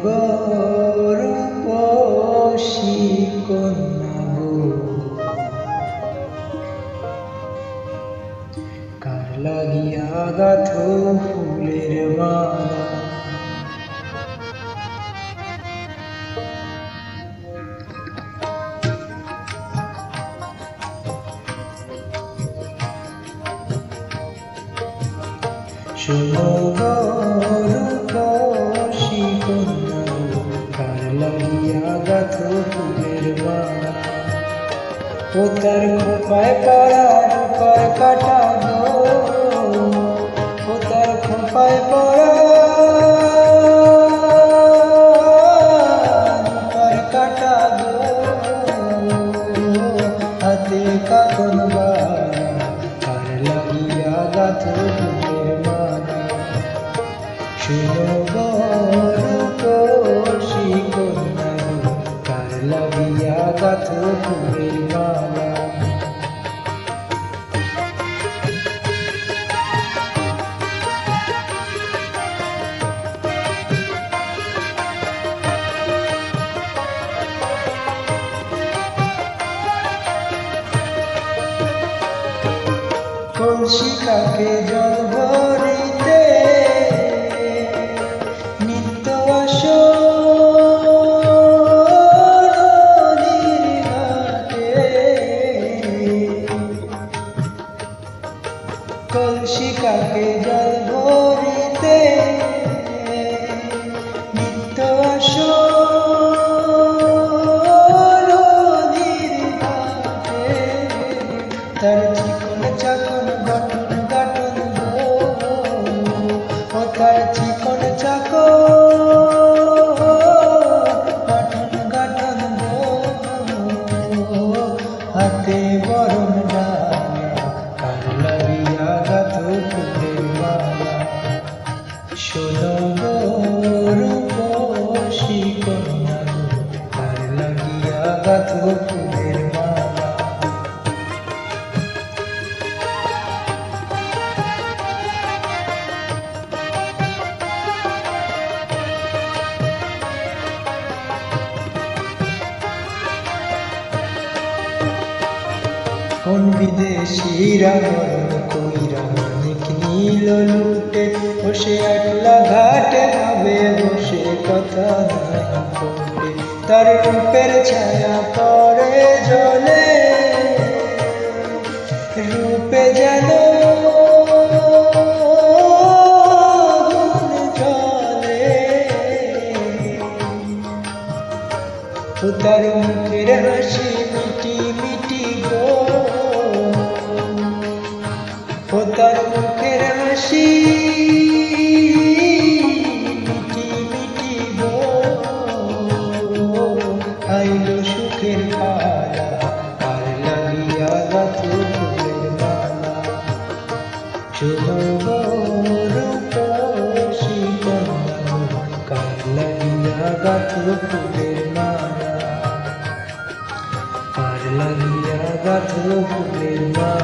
গো রূপসী কন্যা গো, কার লাগিয়া গাঁথো ফুলের মালা। শোনো গো রূপসী কন্যা গো, কার লাগিয়া গাঁথো ফুলের মালা। ও তার খোঁপায় পড়া রূপার কাঁটা গো, ও তার খোঁপায় পড়া রূপার কাঁটা গো, হাতে কাঁকন বালা, কার লাগিয়া গাঁথো ফুলের মালা। শোনো গো রূপসী কন্যা গো, কার লাগিয়া গাঁথো ফুলের মালা। কলসি কাকে জল ভরিতে নিত্য আসো নদীর ঘাটে, কলসি কাকে জল ভরিতে নিত্য আসো নদীর ঘাটে। তার চিকন চাকন গঠন গাঠন গো, ও তার চিকন চাকন গঠন গাঠন গো, হাতে বরণ ডালা, কার লাগিয়া গাঁথো ফুলের মালা। শোনো গো রূপসী কন্যা গো, কার লাগিয়া গাঁথো ফুলের মালা। কোন বিদেশিরা বরণ কইরা অনেক নীল লুটে, বসে একলা ঘাটে ভাবে বসে কথা নাই বলে। তার রূপের ছায়া পড়ে জলে, রূপে যেন জলে। ও তার মুখের হাসি মিটি মিটি গো, ও তার মুখের হাসি মিটি মিটি গো, আইলো সুখের পালা, কার লাগিয়া গাঁথো ফুলের মালা। শোনো গো রূপসী কন্যা গো, কার লাগিয়া গাঁথো ফুলের মালা, কার লাগিয়া গাঁথো ফুলের মালা।